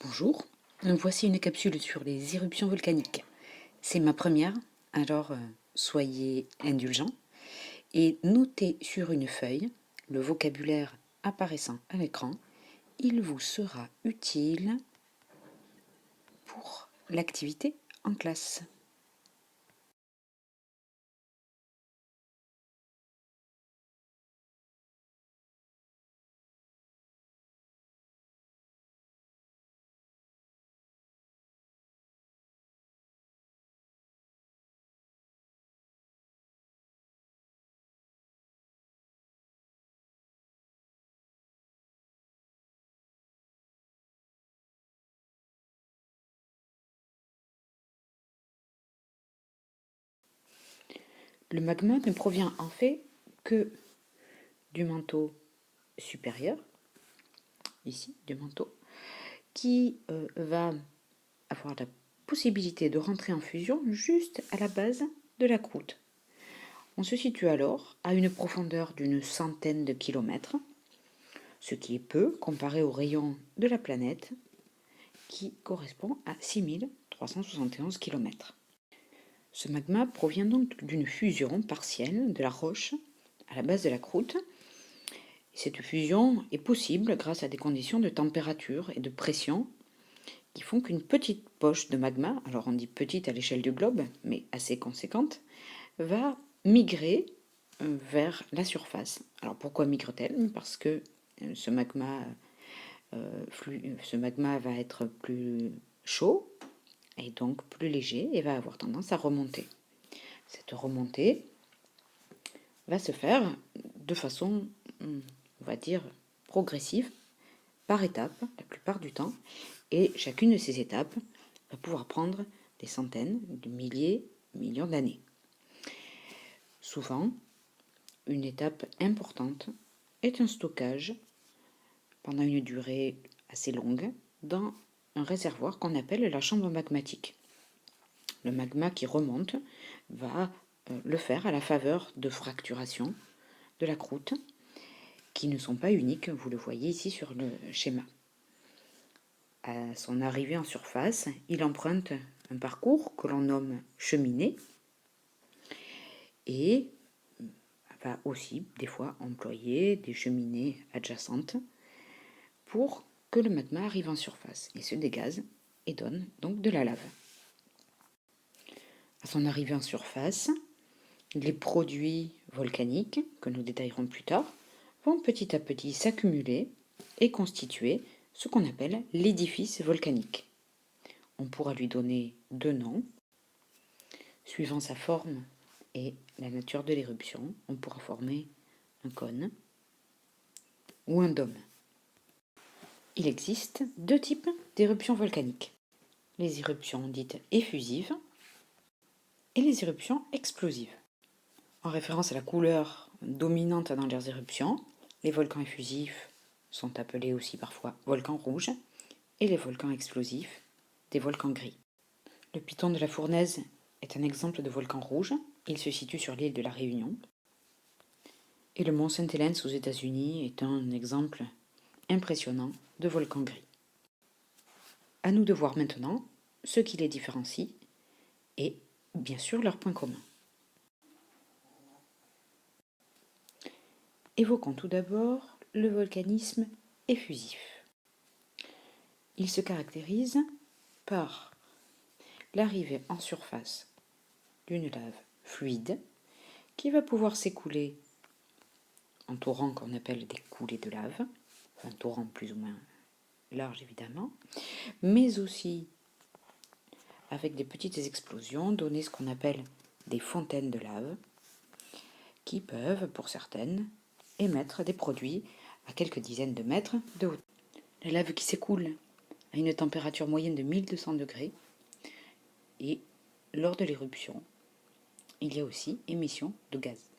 Bonjour, voici une capsule sur les éruptions volcaniques. C'est ma première, alors soyez indulgents et notez sur une feuille le vocabulaire apparaissant à l'écran. Il vous sera utile pour l'activité en classe. Le magma ne provient en fait que du manteau supérieur, ici, du manteau, qui va avoir la possibilité de rentrer en fusion juste à la base de la croûte. On se situe alors à une profondeur d'une centaine de kilomètres, ce qui est peu comparé au rayon de la planète qui correspond à 6371 km. Ce magma provient donc d'une fusion partielle de la roche à la base de la croûte. Cette fusion est possible grâce à des conditions de température et de pression qui font qu'une petite poche de magma, alors on dit petite à l'échelle du globe, mais assez conséquente, va migrer vers la surface. Alors pourquoi migre-t-elle? Parce que ce magma va être plus chaud et donc plus léger et va avoir tendance à remonter. Cette remontée va se faire de façon, on va dire, progressive, par étapes, la plupart du temps, et chacune de ces étapes va pouvoir prendre des centaines, de milliers, millions d'années. Souvent, une étape importante est un stockage pendant une durée assez longue dans un réservoir qu'on appelle la chambre magmatique. Le magma qui remonte va le faire à la faveur de fracturations de la croûte qui ne sont pas uniques, vous le voyez ici sur le schéma. À son arrivée en surface, il emprunte un parcours que l'on nomme cheminée et va aussi des fois employer des cheminées adjacentes pour que le magma arrive en surface et se dégaze et donne donc de la lave. À son arrivée en surface, les produits volcaniques, que nous détaillerons plus tard, vont petit à petit s'accumuler et constituer ce qu'on appelle l'édifice volcanique. On pourra lui donner deux noms. Suivant sa forme et la nature de l'éruption, on pourra former un cône ou un dôme. Il existe deux types d'éruptions volcaniques. Les éruptions dites effusives et les éruptions explosives. En référence à la couleur dominante dans leurs éruptions, les volcans effusifs sont appelés aussi parfois volcans rouges et les volcans explosifs des volcans gris. Le piton de la Fournaise est un exemple de volcan rouge. Il se situe sur l'île de la Réunion. Et le mont Saint-Hélène aux États-Unis est un exemple impressionnant de volcan gris. À nous de voir maintenant ce qui les différencie et bien sûr leurs points communs. Évoquons tout d'abord le volcanisme effusif. Il se caractérise par l'arrivée en surface d'une lave fluide qui va pouvoir s'écouler en torrent qu'on appelle des coulées de lave, un torrent plus ou moins large évidemment, mais aussi avec des petites explosions donner ce qu'on appelle des fontaines de lave qui peuvent, pour certaines, émettre des produits à quelques dizaines de mètres de hauteur. La lave qui s'écoule à une température moyenne de 1200 degrés et lors de l'éruption, il y a aussi émission de gaz.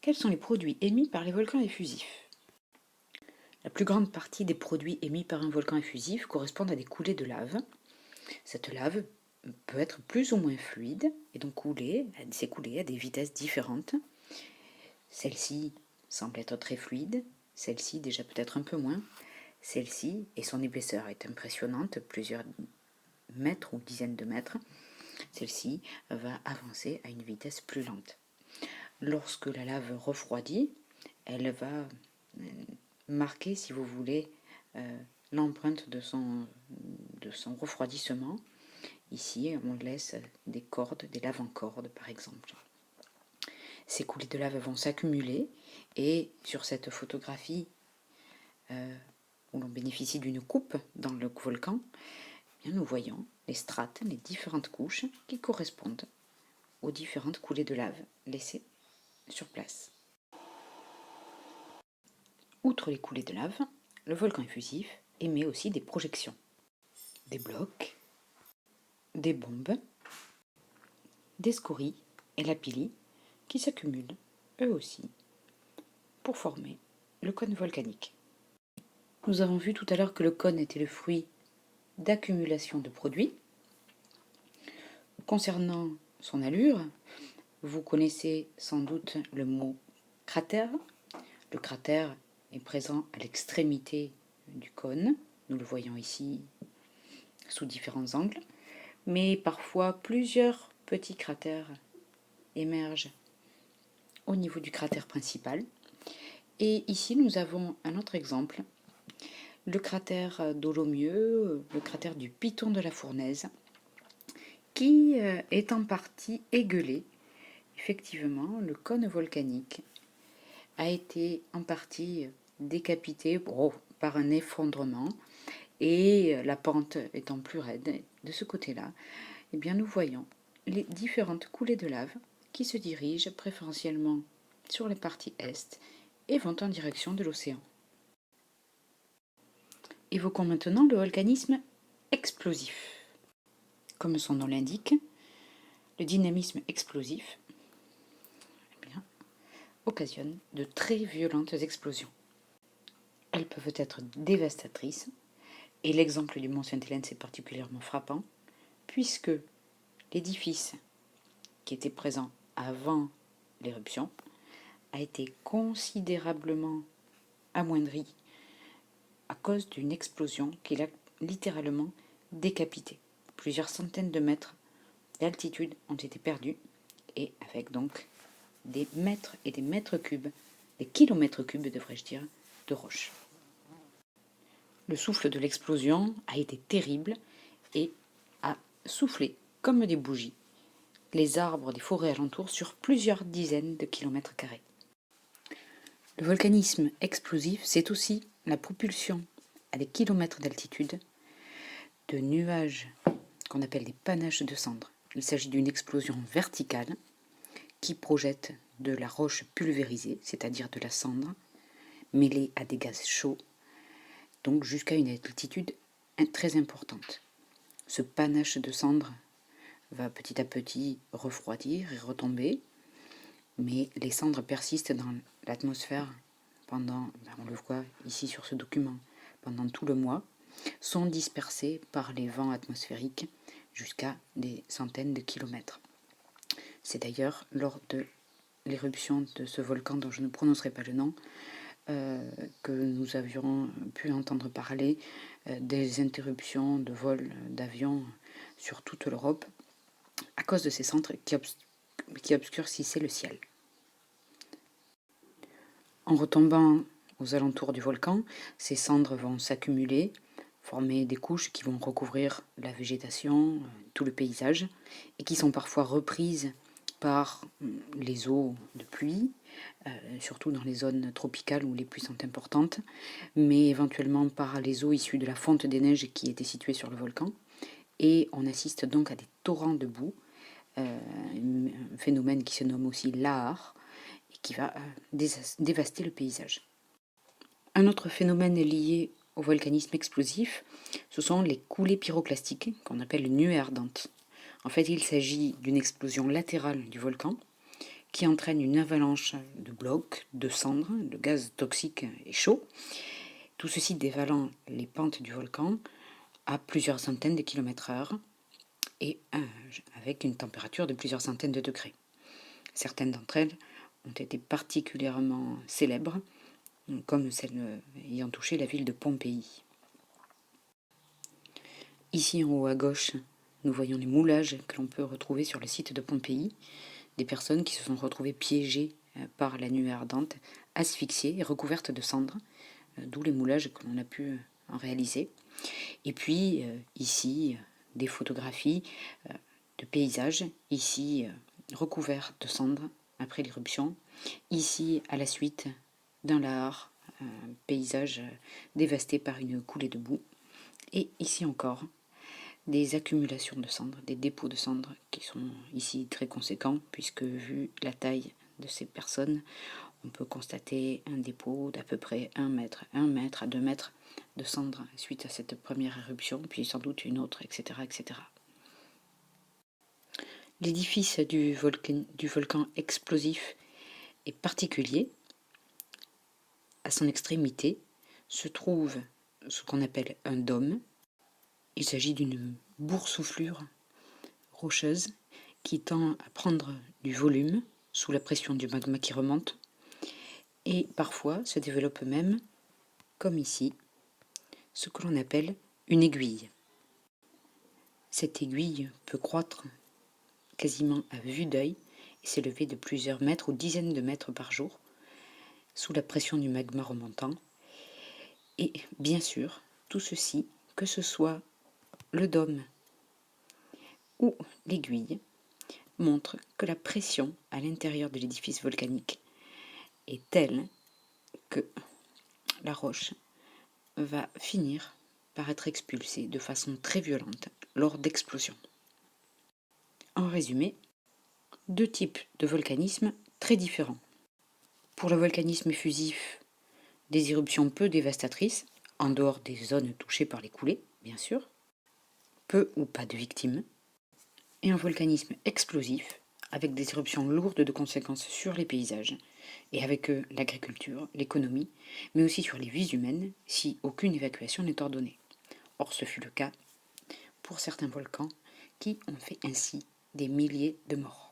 Quels sont les produits émis par les volcans effusifs? La plus grande partie des produits émis par un volcan effusif correspondent à des coulées de lave. Cette lave peut être plus ou moins fluide et donc s'écouler à des vitesses différentes. Celle-ci semble être très fluide, celle-ci déjà peut-être un peu moins. Celle-ci, et son épaisseur est impressionnante, plusieurs mètres ou dizaines de mètres, celle-ci va avancer à une vitesse plus lente. Lorsque la lave refroidit, elle va marquer, si vous voulez, l'empreinte de son refroidissement. Ici, on laisse des cordes, des laves en cordes par exemple. Ces coulées de lave vont s'accumuler et sur cette photographie où l'on bénéficie d'une coupe dans le volcan, eh bien, nous voyons les strates, les différentes couches qui correspondent aux différentes coulées de lave laissées sur place. Outre les coulées de lave, le volcan effusif émet aussi des projections, des blocs, des bombes, des scories et lapilli qui s'accumulent, eux aussi, pour former le cône volcanique. Nous avons vu tout à l'heure que le cône était le fruit d'accumulation de produits. Concernant son allure, vous connaissez sans doute le mot cratère. Le cratère est présent à l'extrémité du cône. Nous le voyons ici sous différents angles. Mais parfois, plusieurs petits cratères émergent au niveau du cratère principal. Et ici, nous avons un autre exemple, le cratère Dolomieu, le cratère du Piton de la Fournaise, qui est en partie égueulé. Effectivement, le cône volcanique a été en partie décapité par un effondrement, et la pente étant plus raide de ce côté-là, eh bien nous voyons les différentes coulées de lave qui se dirigent préférentiellement sur la partie est et vont en direction de l'océan. Évoquons maintenant le volcanisme explosif. Comme son nom l'indique, le dynamisme explosif occasionne de très violentes explosions. Elles peuvent être dévastatrices, et l'exemple du Mont Sainte-Hélène c'est particulièrement frappant, puisque l'édifice qui était présent avant l'éruption a été considérablement amoindri à cause d'une explosion qui l'a littéralement décapité. Plusieurs centaines de mètres d'altitude ont été perdus, et avec donc des mètres et des mètres cubes, des kilomètres cubes devrais-je dire, de roches. Le souffle de l'explosion a été terrible et a soufflé comme des bougies les arbres des forêts alentours sur plusieurs dizaines de kilomètres carrés. Le volcanisme explosif, c'est aussi la propulsion à des kilomètres d'altitude de nuages qu'on appelle des panaches de cendres. Il s'agit d'une explosion verticale qui projette de la roche pulvérisée, c'est-à-dire de la cendre, mêlée à des gaz chauds, donc jusqu'à une altitude très importante. Ce panache de cendres va petit à petit refroidir et retomber, mais les cendres persistent dans l'atmosphère pendant, on le voit ici sur ce document, pendant tout le mois, sont dispersées par les vents atmosphériques jusqu'à des centaines de kilomètres. C'est d'ailleurs lors de l'éruption de ce volcan dont je ne prononcerai pas le nom que nous avions pu entendre parler des interruptions de vol d'avions sur toute l'Europe à cause de ces cendres qui obscurcissaient le ciel. En retombant aux alentours du volcan, ces cendres vont s'accumuler, former des couches qui vont recouvrir la végétation, tout le paysage, et qui sont parfois reprises par les eaux de pluie, surtout dans les zones tropicales ou les pluies sont importantes, mais éventuellement par les eaux issues de la fonte des neiges qui était située sur le volcan. Et on assiste donc à des torrents de boue, un phénomène qui se nomme aussi lahar, et qui va dévaster le paysage. Un autre phénomène lié au volcanisme explosif, ce sont les coulées pyroclastiques, qu'on appelle nuées ardentes. En fait, il s'agit d'une explosion latérale du volcan qui entraîne une avalanche de blocs, de cendres, de gaz toxiques et chauds, tout ceci dévalant les pentes du volcan à plusieurs centaines de kilomètres heure et avec une température de plusieurs centaines de degrés. Certaines d'entre elles ont été particulièrement célèbres, comme celle ayant touché la ville de Pompéi. Ici en haut à gauche, nous voyons les moulages que l'on peut retrouver sur le site de Pompéi, des personnes qui se sont retrouvées piégées par la nuée ardente, asphyxiées et recouvertes de cendres, d'où les moulages que l'on a pu en réaliser. Et puis ici, des photographies de paysages, ici recouverts de cendres après l'éruption, ici à la suite d'un lahar, un paysage dévasté par une coulée de boue, et ici encore des accumulations de cendres, des dépôts de cendres qui sont ici très conséquents, puisque vu la taille de ces personnes, on peut constater un dépôt d'à peu près 1 mètre à 2 mètres de cendres suite à cette première éruption, puis sans doute une autre, etc. etc. L'édifice du volcan explosif est particulier. À son extrémité se trouve ce qu'on appelle un dôme. Il s'agit d'une boursouflure rocheuse qui tend à prendre du volume sous la pression du magma qui remonte et parfois se développe même, comme ici, ce que l'on appelle une aiguille. Cette aiguille peut croître quasiment à vue d'œil et s'élever de plusieurs mètres ou dizaines de mètres par jour sous la pression du magma remontant. Et bien sûr, tout ceci, que ce soit le dôme ou l'aiguille, montre que la pression à l'intérieur de l'édifice volcanique est telle que la roche va finir par être expulsée de façon très violente lors d'explosions. En résumé, 2 types de volcanisme très différents. Pour le volcanisme effusif, des éruptions peu dévastatrices, en dehors des zones touchées par les coulées, bien sûr, peu ou pas de victimes, et un volcanisme explosif, avec des éruptions lourdes de conséquences sur les paysages, et avec eux l'agriculture, l'économie, mais aussi sur les vies humaines, si aucune évacuation n'est ordonnée. Or, ce fut le cas pour certains volcans qui ont fait ainsi des milliers de morts.